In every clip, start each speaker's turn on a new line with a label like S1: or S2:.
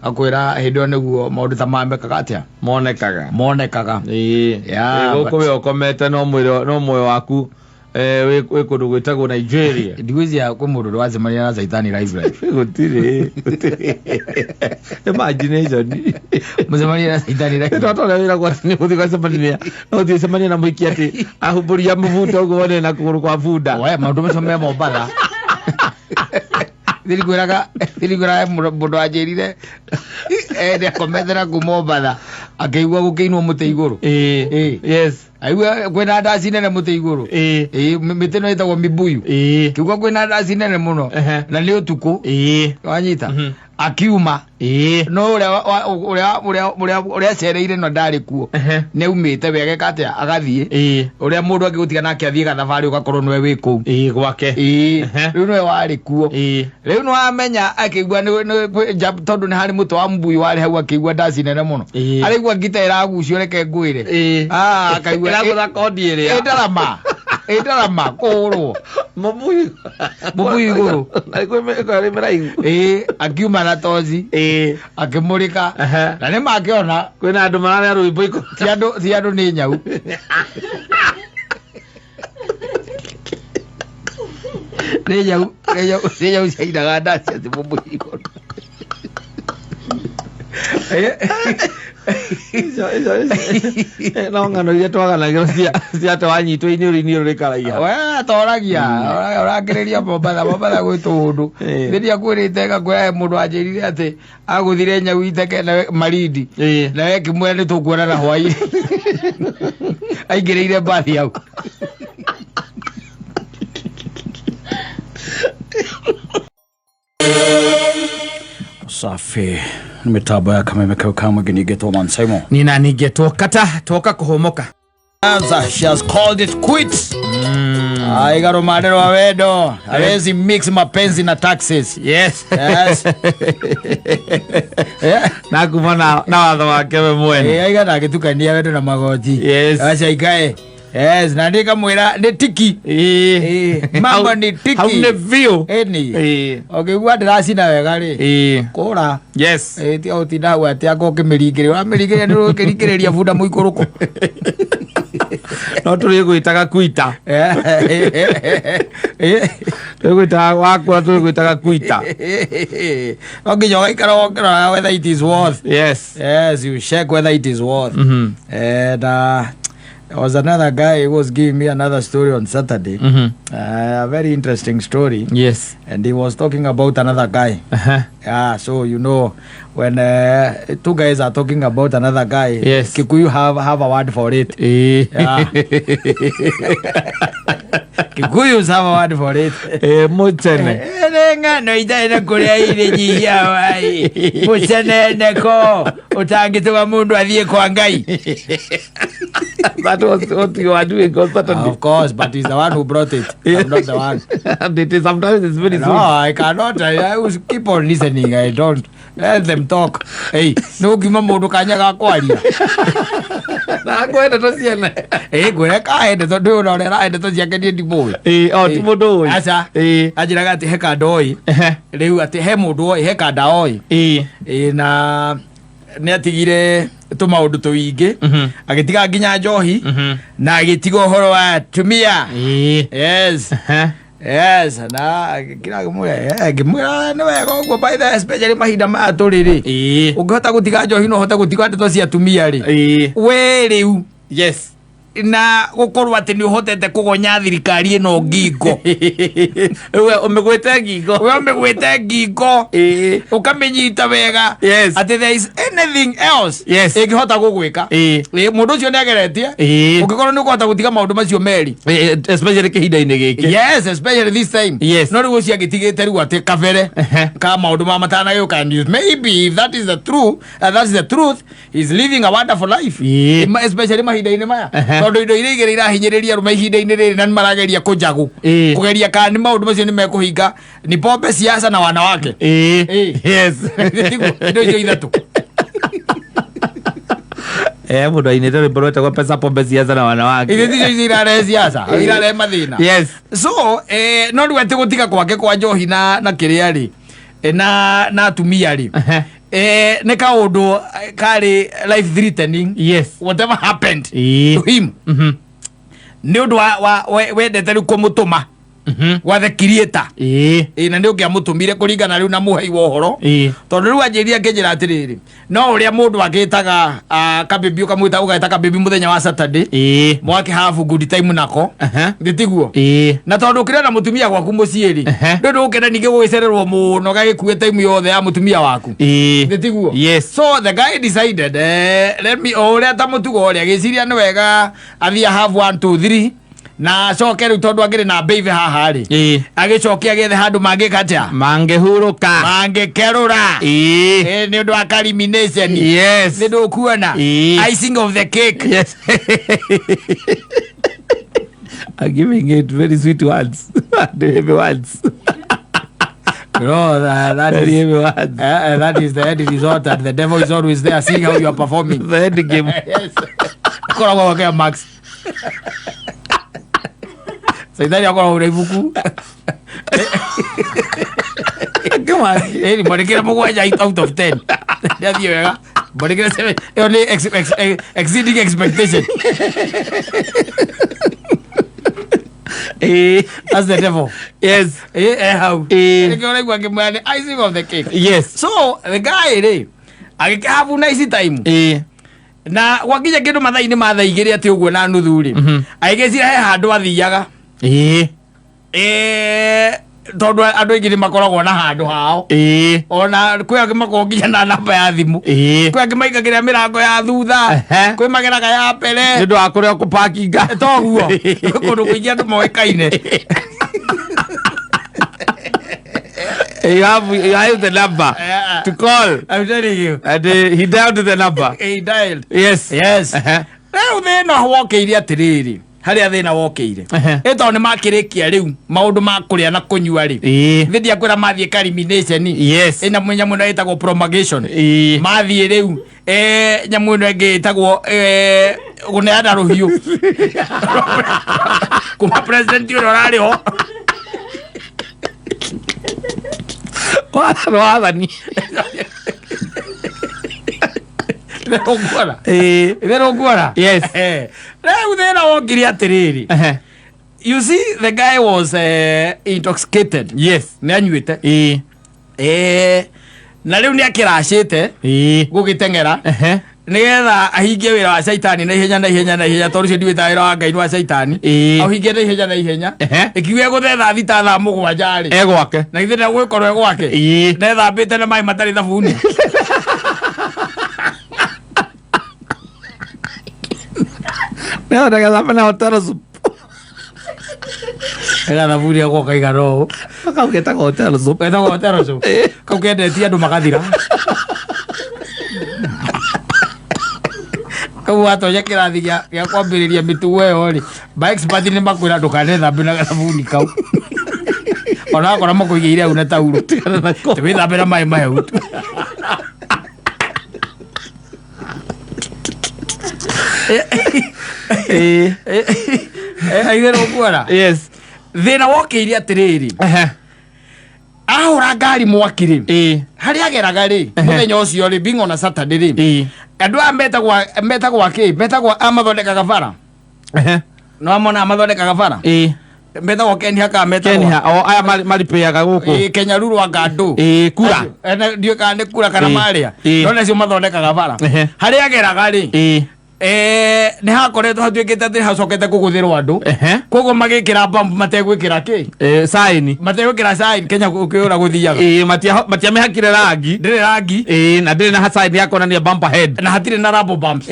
S1: akwira hindo niguo maundu ta mamekaga atia monekaga
S2: ya guko we okomete no moyo waku we kundu gwitagwo Nigeria
S1: ndigwizia kwa mundu wazemania na Saitani live
S2: gutire imagination
S1: muzemania na Saitani live
S2: totole wira kwa ni kuthika semania no thi semania na mwiki ati ahuburia muvuto gone na kuguru kwa bunda
S1: we maundu macome Mombasa Thiriguraga mundu ajirire ende komethera ku Mombasa akeigua gukiinwo muti iguru
S2: yes
S1: aigua kwina ndasi nene muti iguru miti no itagwo mibuyu kiuga kwina ndasi nene muno na ni utuku wanyita akiuma no uria cereire no ndari kuo ne umite wege kate agathie uria mundu angigutiga nake athie gathabari ugakorwo nwe wi ku
S2: gwake
S1: riu nwe wari kuo riu no amenya akigua tondu ni hari muto wa mbuyu wari hau akigua ndasi nene muno arigua ngita iragucio reke ngwire akaigua
S2: iraguza kodi iria
S1: Edarama koro
S2: mubuyu
S1: iguru
S2: kari mraigu
S1: akiuma na tozi akimurika na ni makiona
S2: kwina andu marare rwimbo iko
S1: ti andu ni nyau ni nyau ciainaga ndasi ati mubuyu iguru
S2: no ngano iria twaganagira cia twanyitwo ini rikaragia
S1: we toragia orangiriria Mombasa gwitu undu thiria kwirite ngakwa mundu anjirire ati aguthire nyau iteke na Marindi na we kimwe ni tukuonana hwai aingirire bathi au
S3: safi mitambo ya Kameme Kamwe nigetwo man Simon
S1: nina nigetwo kata toka kuhomoka
S3: she has called it quits aigaro madero wa wendo hawezi mix mapenzi na taxes
S2: yes na kumona na watho wake we mwene
S1: aiga agitukania wendo na magoti
S2: yes
S1: ikae yes na ndika mwira ni tiki mambo ni tiki
S2: haune view
S1: okay gwa ndirasi na wega ri kura
S2: yes
S1: ti utinda wate akokimirigire wamirigire ni rukirikireria bunda muikuruko
S2: no turi gwitaga kuita turi gwitaga wakwa turi gwitaga kuita
S1: okay yo ikara okra whether it is worth
S2: yes
S1: you check whether it is worth and there was another guy who was giving me another story on Saturday. A very interesting story.
S2: Yes.
S1: And he was talking about another guy. Yeah, so you know, when two guys are talking about another guy,
S2: yes,
S1: Kikuyu have a word for it. Yeah. Kikuyus have a word for it.
S2: Muchene.
S1: No itaenda kuria ile jia wai. Muchene neko utangituga mundu athie kwa ngai.
S2: That was what you are doing on Saturday.
S1: Of course, but he's the one who brought it. I'm not the one.
S2: And it is sometimes it's very
S1: No, I cannot. I will keep on listening. I don't let them talk. Hey, no gima mundu kanya ga kwaria.
S2: Na kwenda to ciana.
S1: Gwira ka ende to ndu no rera ende to ciake ni ndimwe.
S2: Ti mundu uyu.
S1: Acha. Ajiraga ati heka ndoi. Riu ati he mundu oi heka nda oi. Na ni atigire tumaundu tuingi agitiga nginya njohi na agitiga uhoro wa tumia yes na kira ngimwira ni wega uguo by the especially mahinda ma turiri ungihota gutiga njohi no hota gutiga ndeto cia tumia ri we riu
S2: yes
S1: na gukorwa ati ni uhotete kugonya thirikari ino ngingo
S2: we umegwete ngingo
S1: ukamenyita wega ati there is anything else ingihota gugwika mundu ucio niageretie ungikorwo ni ukuhota gutiga maundu macio meri
S2: especially kihinda-ini giki
S1: yes especially this time no riu ucio agitigite riu ati kabere ka maundu ma matana yuka and maybe if that is the truth he's living a wonderful life especially mahinda-ini maya tondu indo iria igere irahinyiriria rume ihinda-ini riri na nimarageria kujagu kugeria kana ni maundu macio ni mekuhinga ni pombe siasa na wanawake
S2: yes
S1: indo icio ithatu
S2: mundu ainite rwimbo rwetagwo pesa pombe siasa na wanawake
S1: icio irarehe siasa irarehe mathina
S2: yes
S1: so no riu ati gutiga kwake kwa njohi na kiria ri na atumia ri ne kaundu kari life threatening.
S2: Yes.
S1: Whatever happened to him. Ni undu wa wendete riu kumutuma wa the creator. Na ni ungia mutumire kuringana riu na muhei wa uhoro. Tondu riu anjiria nginjira atiriri no uria mundu agitaga kabibi ukamwita ugaita kabibi muthenya wa Saturday mwake have good time nako nditiguo na tondu kirena mutumia gwaku muciiri ndu ukenda ninge gwicererwo muno gagikue time yothe ya mutumia waku nditiguo.
S2: Yes.
S1: So the guy decided let me uria ta mutugo uria giciria ni wega athia have 1 2 3 na coke riu tondu angiri na baby haha ri agicokia gethe handu mangikatia
S2: mangehuruka
S1: mangekerura ni undu wa elimination.
S2: Yes.
S1: Ni ndu kuona icing of the cake.
S2: Yes. I'm giving it very sweet words. Heavy words.
S1: No, that is heavy words. That is the end result, and the devil is always there seeing how you are performing.
S2: The end game.
S1: Yes. Kora kwa kwa Max. Saidari akora ureibuku. Come on. Ni bodekera mugwanja out of 10. Ndio wega. Bodekera 7. Only exceeding expectation. That's the devil.
S2: Yes.
S1: How? Icing of the cake.
S2: Yes.
S1: So the guy have nice time. Na wakinya kindu mathaini matha igiri ati uguo na nuthu ri aigecira he handu athiaga tondu andu aingi ni makoragwo na handu hao ona kwi angi makonginya na namba ya thimu kwi angi maingagira mirango ya thutha kwi mageraga ya mbere
S2: ndu akuria ku parkinga
S1: toguo kundu kuingi andu moekaine.
S2: You have the number to call.
S1: I'm telling you.
S2: And he dialed the number.
S1: He dialed.
S2: Yes.
S1: Yes. Riu thina wokeire atiriri haria thina wokeire eto ni makirikia riu maundu ma kuria na kunyua ri thidi akwira mathie elimination.
S2: Yes.
S1: Ina munyamu na itagwo promulgation mathie riu nyamu ino ingi itagwo guneana ruhiu kuma president uro rariho
S2: wathani
S1: Guara.
S2: Yes.
S1: You see, the guy was intoxicated.
S2: Yes.
S1: Ni anyuite. Na riu ni akiracite gugitengera nigetha ahingie wira wa shaitani na ihenya tondu cio ndiwita wira wa Ngai wa shaitani ahingie na ihenya ikiwe guthetha thita thaa mugwanja ri
S2: egwake
S1: na ithe na gwikorwo egwake nethambite na mai matari thabuni.
S2: no daga zamana hotara soup
S1: ega thabuni agoka igaro
S2: akaugeta hotara soup
S1: ega hotara soup kaukendetie andu magathira kau atonya kirathi gya kwambiriria mitugo yo ri ba expert ni makwira ndukane thambe na thabuni kau ona akora makuigire au na tauro tiwi thambe na mai mahehu aigero kuara.
S2: Yes.
S1: Thina wokeire atiriri ahura ngari mwakiri haria ageraga ri muthenya ucio ri being on a Saturday ri andu metagwo amathondekaga bara no amona amathondekaga bara metagwo Kenya ka metagwo
S2: aya maripeaga guku
S1: Kenya ruru wa gandu
S2: kura
S1: ndio kana kura kana maria no necio mathondekaga bara haria ageraga ri ni hakoretwo hatuikite ati hacokete kuguthirwo andu koguo magikira bump mategwikira ki
S2: sign
S1: mategwikira sign Kenya ukiura guthiaga
S2: matiamehakire rangi
S1: ndire rangi
S2: na ndire na sign ya kuonania bumper head
S1: na hatire na rubber bumps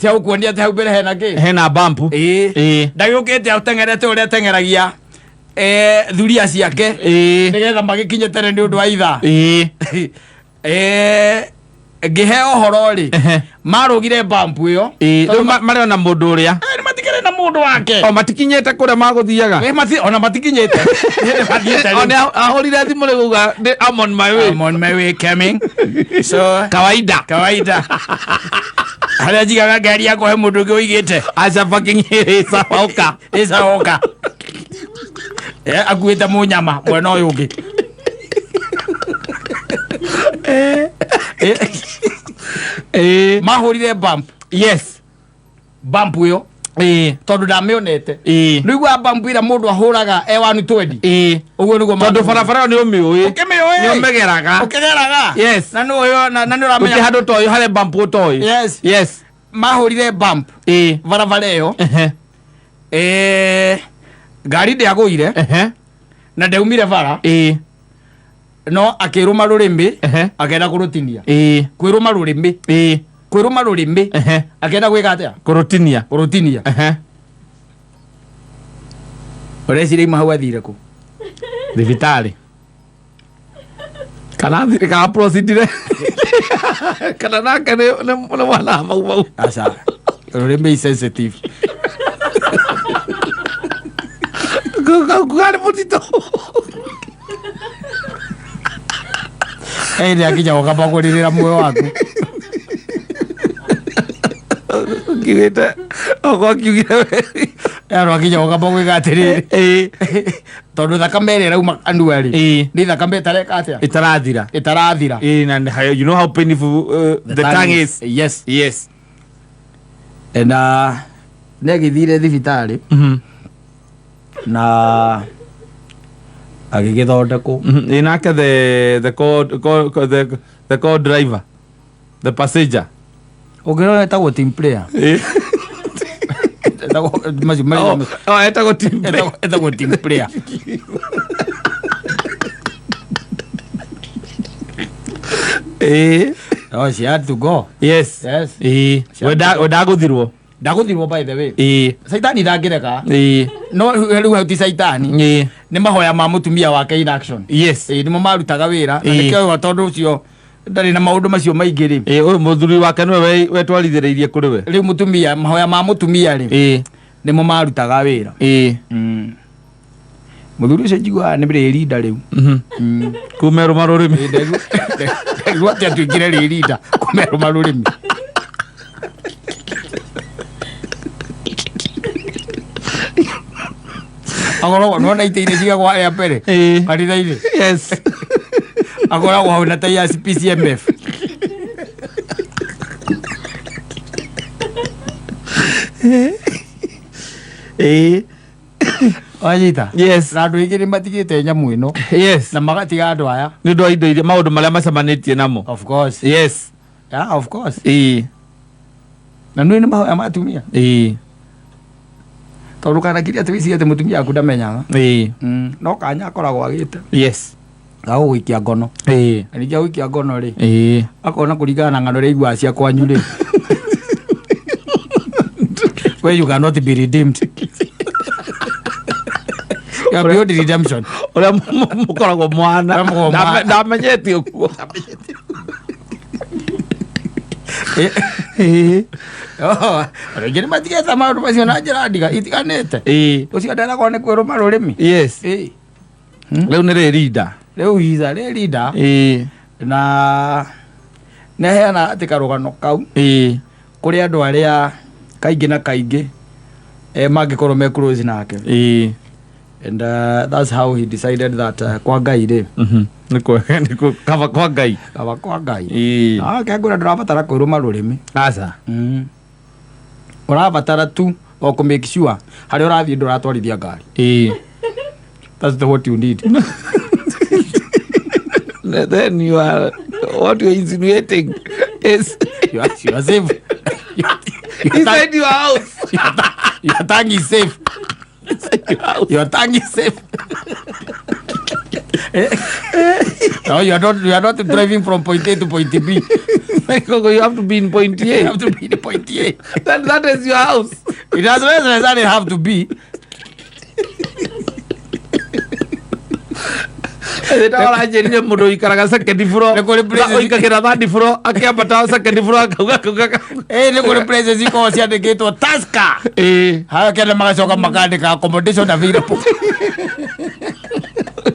S1: cia ukuonia ati hau mbere hena ki
S2: hena bump
S1: ndagukite atengerete uria tengeragia thuria ciake nigetha magikinye tene ni undu wa itha ngihe ohoro ri marugire bump iyo
S2: mari ona mundu uria
S1: ni matikire na mundu wake
S2: o matikinyete kuria maguthiaga
S1: ona matikinyete
S2: ona ahorire thimu riguga I'm on my way
S1: coming so kawaida haria jigaga ngari yako he mundu ungi uigite
S2: acha fucking
S1: isa oka akuite munyama mwena uyu ungi mahurire bump.
S2: Yes.
S1: Bump yo. Tondu ndamionete. Nigua bump ira mundu ahuraga E120. Uguo niguo
S2: tondu barabara ni umiui. Ni umegeraga.
S1: Ukegeraga.
S2: Yes.
S1: Na no yo na uramenya.
S2: Uti hado toyo hale bump toyo.
S1: Yes.
S2: Yes.
S1: Mahurire bump. Barabara yo. Gari ndiagũire. Na ndeumire bara. No akiruma rurimbi akenda kurutinia. Kwiruma rurimbi. Kwiruma rurimbi akenda gwika atia?
S2: Kurutinia.
S1: Urecire mahau athire ku?
S2: Thibitari. Kana thire ka proceedire. Kana nake ne mwana mau.
S1: Asa. Rurimbi is sensitive.
S2: Gari mutito.
S1: Ndio akija wakapangulira moyo wako.
S2: Kiweta. Oko kiugira.
S1: Yaro akija wakapangulira atiriri. Tondu thakame ĩrĩa ĩrauma anuari. Ni thakame ĩtareka atia? Ĩtarathira.
S2: And you know how painful the tongue is.
S1: Yes. And negithire thibitari. Na agigithondeko
S2: inake the co-driver, the passenger.
S1: Ugirona etagwo team player. Etagwo team player. Oh, she had to go.
S2: Yes. Wedaguthirwo.
S1: Ndaguthirwo by the way. Saitani ndangireka. No riu hauti saitani. Ni mahoya ma mutumia wake in action.
S2: Yes.
S1: Ni mo marutaga wira. Na nikio tondu ucio ndari na maundu macio maingĩ ri.
S2: Uyu muthuri wake niwe wetwarithireirie kuri we.
S1: Riu mutumia mahoya ma mutumia ri. Ni mo marutaga wira. Muthuri ucio njigua ni bire leader riu.
S2: Kumero marurimi.
S1: Riu atia tuingire leader kumero marurimi. Agora no na iteire ciga kwa ya pere. Marithaire.
S2: Yes.
S1: Agora wa na tai ya PCMF. Wajita.
S2: Yes.
S1: Na andu ingĩ matigĩte nyamu ĩno.
S2: Yes.
S1: Na magatiga andũ aya.
S2: Nĩ ũndũ wa indo iria maũndũ marĩa macemanĩtie namo.
S1: Of course.
S2: Yes.
S1: Yeah, of course.
S2: Na
S1: nĩ mahoya matumia. Tondu kana kiria twisi ate mutumia aku ndamenyaga. No kanya akoragwo agite.
S2: Yes.
S1: Gao gwikia ngono. Ani kia gwikia ngono ri. Akona kuringana na ngano ri igwa cia kwanyu ri. Where you cannot be redeemed. Ya beyond redemption.
S2: Ora mukoragwo mwana. Ndamenyete ukuo. Rĩngĩ matigeta maũndũ macio na njĩra ndiga itiganĩte. Ũcio nderagwo nĩ kwĩrũma rũrĩmĩ. Yes. Rĩu nĩ rĩrinda. Rĩu hitha rĩrinda. Na neheana atĩ karũgano kau kũrĩ andũ arĩa kaingĩ na kaingĩ mangĩkorwo me close nake. And that's how he decided that kwa Ngai rĩ. Nĩkũ kaba kwa Ngai. Kaba kwa Ngai. Kĩangũra ndũrabatara kwĩrũma rũrĩmĩ. Aca. Ũrabatara tu o ku make sure harĩa ũrathiĩ ndũratwarithia ngari. That's what you need. Then you are, what you are insinuating is you are safe. Inside your house. Your tongue is safe. Your tongue is safe. No, you are not driving from point A to point B. You have to be in point A. You have to be in point A. That is your house. It doesn't necessarily have to be. Ndawara njĩrire mũndũ ikaraga second floor. Oikagira third floor akiambata second floor akauga. Nĩ kũrĩ places ikoragwo ciandĩkĩtwo Tusker. Kenda magacoka makandĩka accommodation available.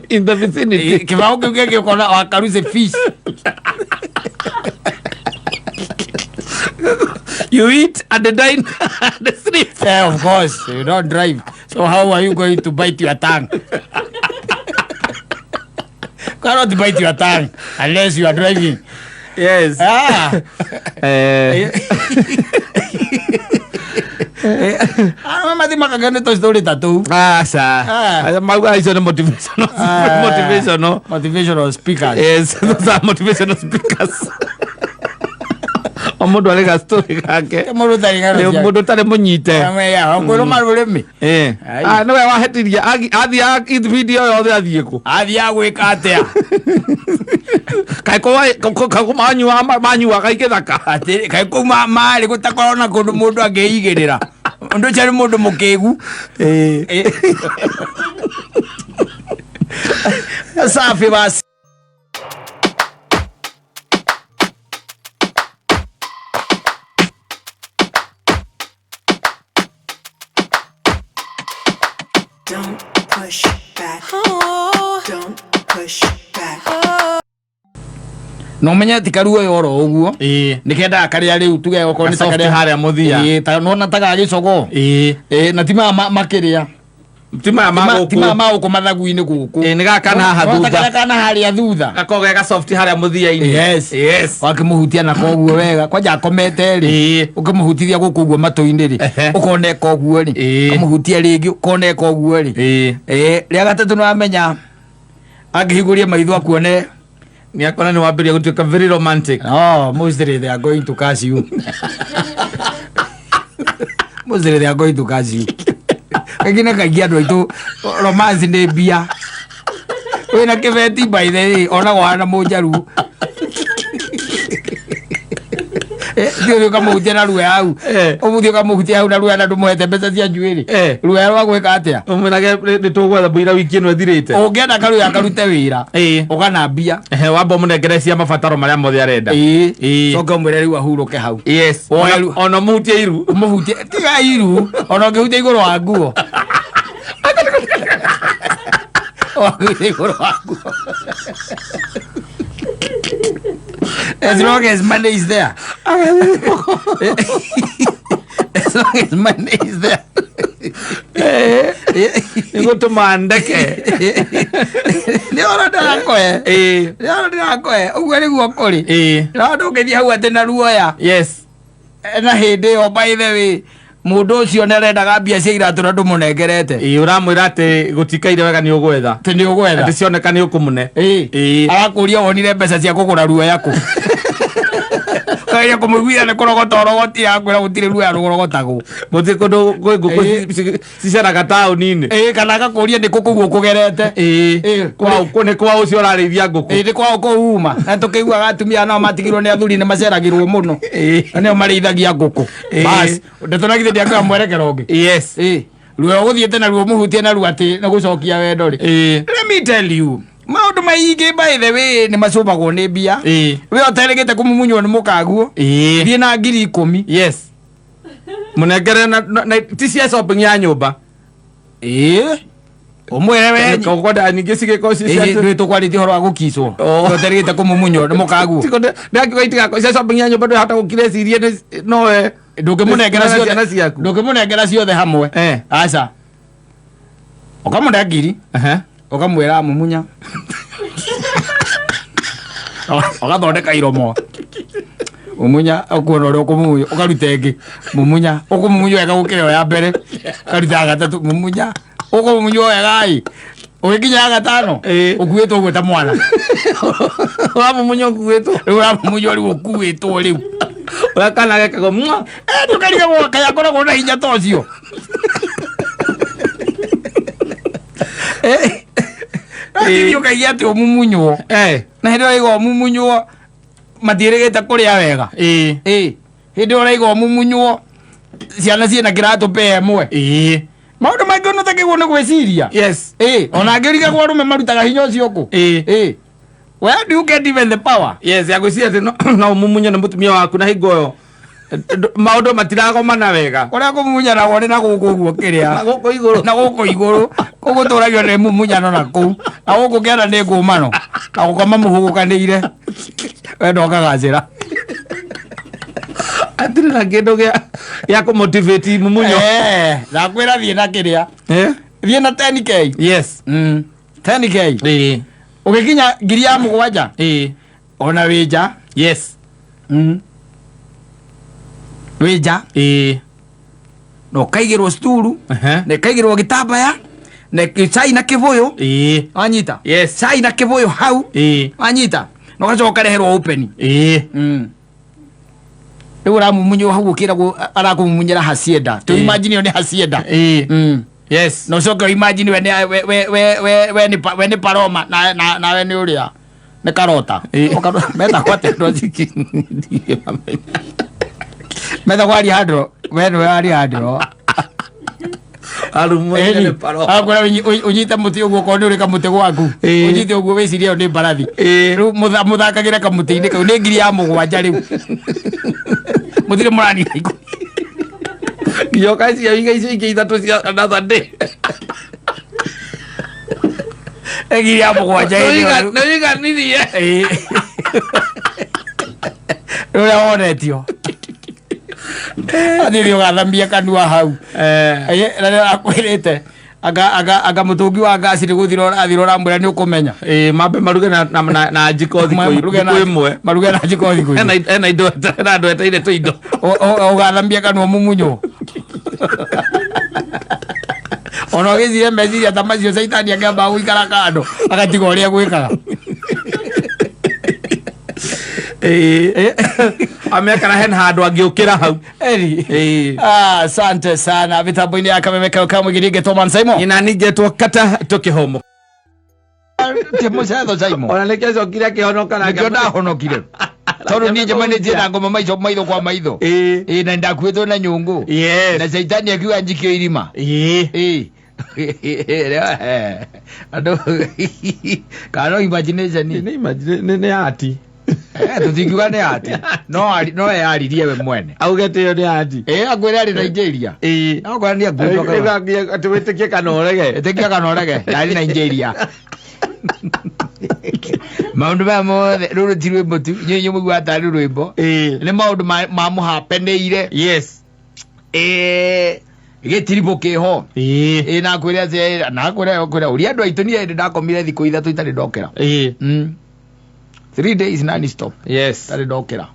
S2: In the vicinity. Kĩbaũ kĩu kĩngĩ ũkona wakaruze fish. You eat and dine and sleep. Yeah, of course. You don't drive. So how are you going to bite your tongue? Cannot bite your tongue unless you are driving. Yes.
S3: Mama di makagano to story tatu.
S2: Magu iso na motivational
S3: speakers.
S2: Yes, those are motivational speakers. Omodo alega story kake. Omodo tare munyite.
S3: Ngoro maruremi.
S2: No wa hetiria athi video yothe athieko.
S3: Athi agwika atia.
S2: Kai ko manyua kai kithaka.
S3: Ati kai ko mari gutakorona kundu mundu angeigirira. Undu chari mundu mukegu. Safi basi.
S4: Don't push back. Don't push back.
S3: No menya tikaruo yoro uguo. Nikenda akaria riu tuge goko ni takaria
S2: haria muthia.
S3: Ta no na taga gicogo. Na tima makiria.
S2: Tima
S3: uko mathagu-ini guku.
S2: Ni gakana haha thutha.
S3: Kana haria thutha.
S2: Gakoge ga soft haria muthia-ini.
S3: Yes. Wakimuhutia na koguo wega. Kwanja akomete ri. Ukimuhutithia guku guo matu-ini ri. Ukoneka guo ri. Ukimuhutia ringi ukoneka guo ri. Ria gatatu no amenya. Angihiguria maitho akuone.
S2: Ni akona ni wambiria gutuika very romantic.
S3: Mostly they are going to catch you. Mostly they are going to catch you. Kagina kagia ndo itu romance ne bia. Wena kebeti by the way ona wana mojaru. Ndio kama utena ruwe au. Omuthio kama utia au na ruwe na ndumuhete mbeca cia njuiri. Ruwe rwa gwika atia.
S2: Umena ni tugwetha buira wiki ino thirite.
S3: Ungenda karu ya karute wira. Ugana mbia.
S2: Wamba munengerecia mabataro maria mothe arenda.
S3: Coka mwere riu ahuruke hau.
S2: Yes. Ona muhutie iru.
S3: Muhutie tiga iru. Ona ngihutie iguru wa nguo. As long as money is there. As long as money is there.
S2: Niko tumandeke.
S3: Ni ora ndakoe. Ni ora ndakoe. Ugwe guo kuri. Na ndugethi hau ate na ruoya.
S2: Yes.
S3: Na hindi o by the way. Mundu ucio nerendaga mbia cia iratu na ndumunegerete.
S2: Uramwira ati gutikaire wega ni ugwetha.
S3: Ti ni ugwetha.
S2: Ati cioneka ni ukumune.
S3: Arakuria wonire mbeca cia kugura ruo yaku. Kaya kumugwira ne korogota orogoti yakwira gutire ruo ya rugorogotagwo.
S2: Muti kundu guku cicaraga tauni-ini.
S3: Kana agakuria ni kukuguo kugerete.
S2: Kwa ucio urarithia nguku.
S3: Ni kwa uko uma. Na tukiguaga atumia no matigirwo ni athuri ni maceragirwo muno. Na nio marithagia nguku. Bas, ndetonagithe ndiakwa mwerekero ungi.
S2: Yes.
S3: Ruo guthiete na ruo muhutie na ruo ati na gucokia wendo ri. Let me tell you. Maundu maingi by the way ni macubagwo ni mbia. We oteregete kumumunywo ni mukaguo. Thie na ngiri 10.
S2: Yes. Munengere na tisia shopping ya nyumba.
S3: Omwere we
S2: kokoda ningi sigeko cia
S3: ndu tukwariti horo agukicwo. Oteregete kumumunywo ni mukaguo.
S2: Tikonde ndakiko itika cia shopping ya nyumba ndo hata gukirecirie no we
S3: ndukimunengera ciothe. Ndukimunengera ciothe hamwe. Aca. Okamunde ngiri. Ukamwira mumunya. Ugathondeka iromo. Mumunya ukuona uri ukumunya ukaruta ingi. Mumunya ukumunya wega gukira ya mbere. Karuta gatatu mumunya. Ukumunya wega i. Ugikinya ya gatano. Ukuitwo gweta mwana.
S2: Wa mumunya ukuitwo.
S3: Wa mumunya ri ukuitwo riu.
S2: Wakana gekago mwa.
S3: Tukariga gwaka yakoragwo na hinya tocio. Ndio kagia ati omumunywo. Na hindi ora igo omumunywo matiregete kuria wega. Hindi ora igo omumunywo ciana ciena kiratu pemwe. Maundu maingi no takigwo ni gwiciria.
S2: Yes.
S3: Ona ngiriga kwa rume marutaga hinya ucio ku. Where do you get even the power?
S2: Yes, ya gwiciria ati no omumunywo ni mutumia waku na hingo maundu matiragomana wega.
S3: Kuria kumunya na wone na guku guo kiria.
S2: Na guku iguru.
S3: Na guku iguru. Kugu turagio ni mumunya no na ku. Na guku kiana ni ngumano. Na gukoma muhugukanire. We ndokagacira.
S2: Atire na kindu gia ku motivate mumunyo.
S3: Na kwira thie na kiria. Thie na 10k.
S2: Yes.
S3: 10k. Ugikinya ngiri ya mugwanja. Ona wija
S2: Yes.
S3: Weja. No kaigirwo sturu. Ne kaigirwo gitambaya. Ne chai na kivuyo. Anyita.
S2: Yes.
S3: Chai na kivuyo hau. Anyita. No gacoka reherwo open. Eura mumunyo hau ukira go arakumunyira hasienda. To imagine yo ni hasienda.
S2: Yes.
S3: No so imagine we ni paroma na we ni uria. Ne karota. Meta kwate ndoziki. Meta kwari hadro. We ari hadro.
S2: Arumwe paro.
S3: Agora unyita muti ugo ko nduri kamuti gwaku. Unyite ugo weciria ni barathi. Ru muthakagira kamuti inde kau ni ngiri ya mugwanja riu. Mutire murani iko.
S2: Yo kasi ya inga isi ithatu cia another day.
S3: Ngiri ya mugwanja inde.
S2: No iga nini ye.
S3: Ura onetio. Adiri ugathambia kanua hau. Na akwirite aga mutungi wa gasi ni guthirora mbura ni ukumenya.
S2: Mambe maruge na jikothi kwimwe.
S3: Maruge na jikothi kwimwe.
S2: Ena indo na ndo etaire tu indo.
S3: Ugathambia kanua mumunyo. Ono githire meciria tamacio saitani angamba guikara kando agatiga uria gwikaga.
S2: Amekana hen handu angiukira hau.
S3: Asante sana. Vitambo-ini ya Kamemeka kama Giringe Thoman Simon.
S2: Ina nigetwo kata tukihomo.
S3: Timo chatho Simon.
S2: Ona nekezo kira kihonoka na
S3: ngionda honokire. Toro ni jamani jina ngoma maitho kwa maitho. Na ndakwetwo na nyungu. Na saitani akiwa njikio irima. Ado kano imagination
S2: ni imagine ni ati.
S3: Tutingiuga ni ati no yaririe we mwene
S2: augete yo ni ati
S3: agwire ari Nigeria agwira ni
S2: agwire atuwetikie kanorege
S3: ari Nigeria maundu mamo ruru tirwe mutu nyenye mugu atari rwimbo ni maundu mamu hapeneire.
S2: Yes.
S3: Getiribo keho na kwira ze na kwira uri andu aitu ni ndakomire thiku ithatu itari ndokera 3 days non stop.
S2: Yes.
S3: Tari ndokera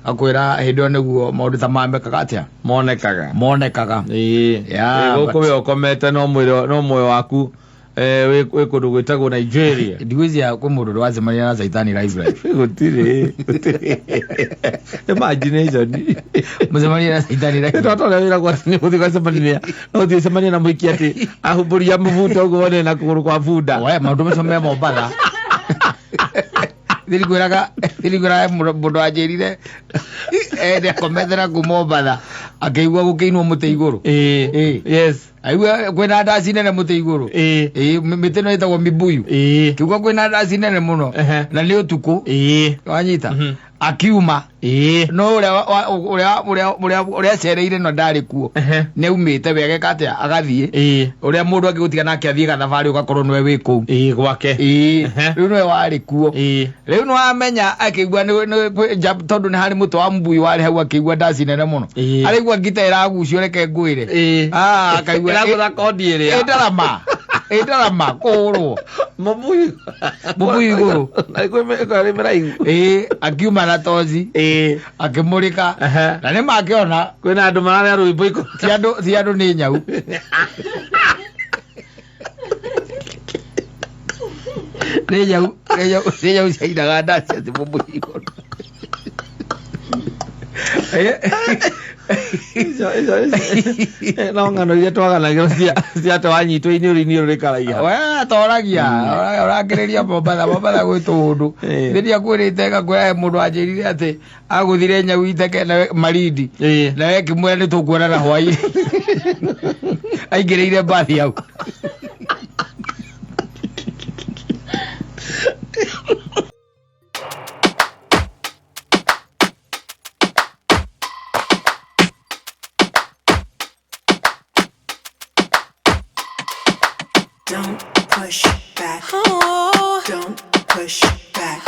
S3: akwira hindu niguo maundu ta mamekaga atia monekaga
S2: ya gukuwe okomete no mwiro waku we kundu gwitagwo Nigeria
S3: ndigwizia kwa mundu wacemania na saitani live
S2: gutire imagination
S3: mucemania na saitani live
S2: toto wira kwa ni muthi kwa semania no thi semania na mwiki ati ahuburia muvuto uguone na kuguru kwa bunda
S3: we maundu macome Mombasa Thiriguraga mundu ajirire ende komethera ku Mombasa akaigua gukiinwo muti iguru.
S2: Yes.
S3: Aigua kwina ndasi nene muti iguru. Miti no itagwo mibuyu. Kiugo kwina ndasi nene muno na ni utuku. Wanyita akiuma no uria cereire no ndari kuo ne umite wege katia agathie uria mundu angigutiga nake athie gathabari ugakorwo nwe wi ku
S2: gwake
S3: riu nwe wari kuo riu no amenya akigua tondu ni hari mutu wa mbuyu wari hau akigua ndasi nene muno arigua ngita iragucio reke ngwire akaigua
S2: iraguthaka kondiere
S3: Edarama koro
S2: mubuyu
S3: iguru
S2: na meraigu
S3: akiuma na tozi akimurika na ni makiona
S2: kwina andu marare rwimbo iko
S3: ti andu ni nyau ni nyau ciainaga ndasi ati mubuyu iguru
S2: no ngano iria twaganagira cia twanyitwo iniuri rikaragia
S3: we toragia orakiriria Mombasa gwitu undu thiria kwirite gakwira mundu anjirire ati aguthire nyau iteke na Marindi na we kimwira ni tukuonana hwai aingireire mbathi hau
S4: Don't push back. Don't push back.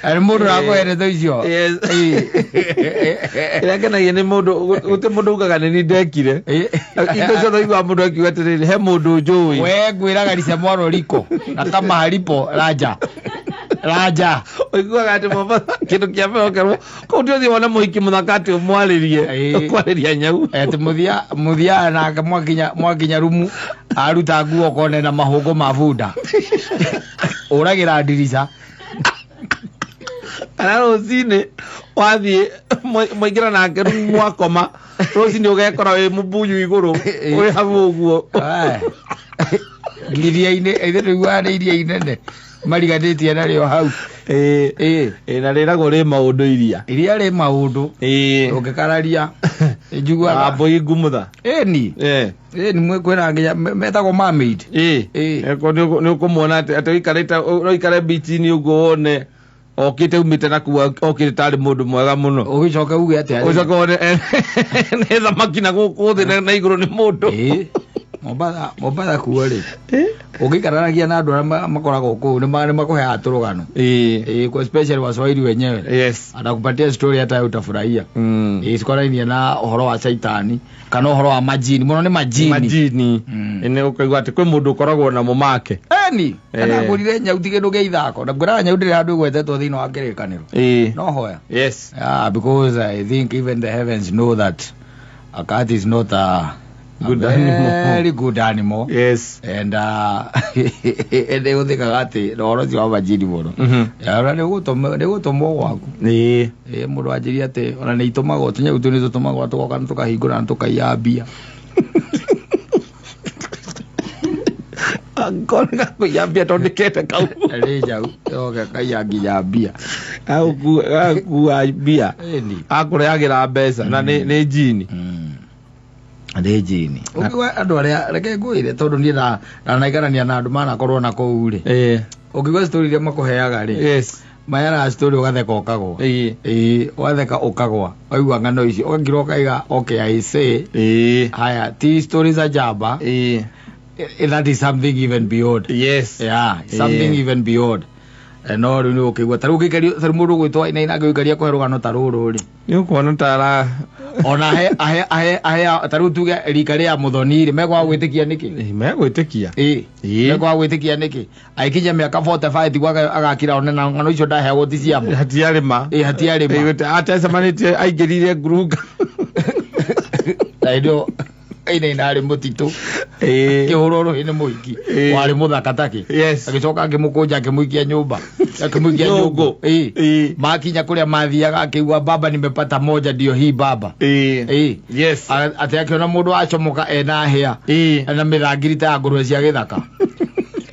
S3: Ari mundu rakwere icio.
S2: Ira kenagia ni mundu guti mundu ugaga ni ndekire. Indo cio igwa mundu akiuga atiriri he mundu njui.
S3: We ngwiraga rica mwaro riko na kama halipo raja. Raja
S2: oiguaga ati Mombasa kindu kia mbere okerwo ko ndio thi wona muhiki muthakati umwaririe kwariria nyau
S3: ati muthia na mwakinya rumu aruta nguo kone na mahungu ma bunda uragira ndirica
S2: kana rucini wathie mwaingira nake rumu mwakoma rucini ugekora wi mubunyu iguru wi hau uguo
S3: iria-inĩ ithe rĩu nĩ iria inene mariganĩtie narĩo hau
S2: na rĩragwo rĩ maũndũ iria
S3: rĩ maũndũ ũngĩkararia njiguaga
S2: mbũi ngumutha
S3: ni kwĩna nginya metagwo mermaid
S2: nĩ ũkũmuona atĩ ũikare bichi-inĩ ũguo wone okĩte umĩte nakuo okĩte tarĩ mũndũ mwega mũno
S3: ũgĩcoka uge atĩa
S2: ũgĩcoka wone nĩ thamaki na gũkũ thĩ na igũrũ nĩ mũndũ
S3: Mombasa kuo rĩ ũngĩkaranagia na andũ arĩa makoragwo kũu nĩ makũheaga tũrũgano especially waswahili wenyewe anakupatia story hata utafurahia isikorainie na ũhoro wa shaitani kana ũhoro wa majini mũno nĩ majini
S2: nĩ ũkaigua atĩ kwĩ mũndũ ũkoragwo na mũmake
S3: kana ngũrire nyau ti kĩndũ gĩa ithako na ngũraga nyau ndĩrĩ handũ ĩgwetetwo thĩinĩ wa kĩrĩkanĩro no hoya because I think even the heavens know that a cat is not a very good animal and ende uthikaga ati roro cio majini muno ona nĩ gũtũmwo gwaku mũndũ anjĩria atĩ ona nĩ itũmagwo tũnyau tũu nĩ tũtũmagwo tũgoka na tũkahingũra na tũkaiya mbia
S2: ngona kũiya mbia tondũ ndĩkĩte kau
S3: rĩ njau yoke kaiya nginya mbia
S2: akua mbia akũrehagĩra mbeca na nĩ njini
S3: nĩ njini ũngĩwa andũ arĩa reke ngwĩre tondũ niĩ ndanaikarania na andũ manakorwo na kũu rĩ ũngĩgwa story iria makũheaga rĩ mayana story ũgatheka ũkagwa watheka ũkagwa waigua ng'ano icio ũgakira ũkaiga okay I say haya ti story za jamba that is something even beyond something even beyond no rĩu nĩ ũkĩigua tarĩu ũngĩkaria mũndũ gwĩtwo Wainaina angĩgĩkaria kũhe rũgano ta rũrũ rĩ
S2: nĩ ũkuona tara
S3: ona tarĩu tuge rika rĩa Muthoni rĩ megwa gwĩtĩkia nĩkĩ
S2: megwĩtĩkia
S3: megwa gwĩtĩkia nĩkĩ aikinya mĩaka 45 tigwa agakira one na ng'ano icio ndaheagwo ti ciamo
S2: hatiarĩ ma atecamanĩtie aingĩrire ngurunga
S3: na ndio Wainaina arĩ mũtitũ akĩhũrwo rũhĩ nĩ mũhiki warĩ mũthaka takĩ agĩcoka akĩmũkũnja akĩmũikia nyũmba nyũngũ makinya kũrĩa mathiaga akĩigua baba nimepata moja ndio hii baba atĩ akĩona mũndũ acomoka ena hĩa na mĩthangiri ta ya ngũrwe cia gĩthaka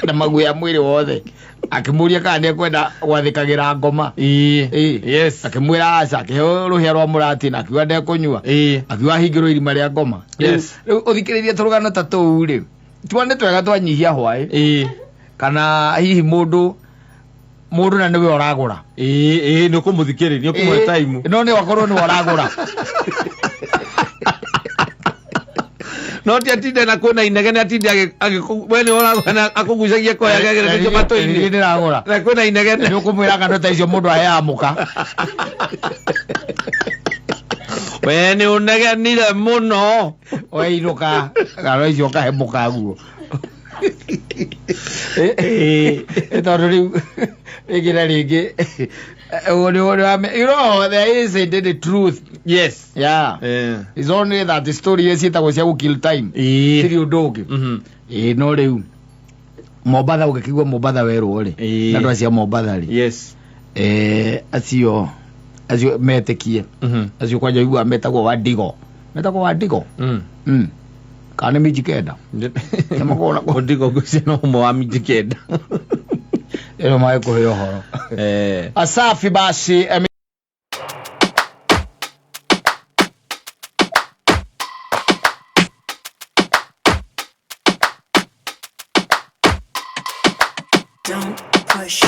S3: na maguoya mwĩrĩ wothe akĩmũria kana nĩekwenda gwathĩkagĩra ngoma akĩmwĩra aca akĩheo rũhĩa rwa mũrati na akiuga ndekũnyua akiuga ahingĩrwo irima rĩa ngoma rĩu ũthikĩrĩrie tũrũgano ta tũu rĩ tuone twega twanyihia hwaĩ kana hihi mũndũ na nĩwe ũragũra
S2: nĩ ũkũmũthikĩrĩria ũkũmũhe time
S3: no nĩ wakorwo nĩ ũragũra
S2: no ti atinde na kwĩna inegene atinde we nĩ ũragũra akũgucagia koya gĩagĩrĩrio matũ-inĩ
S3: ndĩragũra
S2: na kwĩna inegene
S3: nĩ ũkũmwĩra ng'ano ta icio mũndũ aheamũka
S2: we nĩ ũnegenire mũno
S3: wainũka ng'ano icio ũkahemũka guo tondũ rĩu rĩngĩ na rĩngĩ you know there is a truth it's only that the story ciĩtagwo cia gũkill time tiri ũndũ ũngĩ no rĩu Mombasa ũgĩkigua Mombasa werwo rĩ na andũ acio Mombasa rĩ acio metĩkie acio kwanja igua metagwo Wandigo kana Mijikenda
S2: makona Wandigo gũcia no ũmwe wa Mijikenda
S3: ĩno maĩ kũhe ũhoro asafi basi
S4: Don't push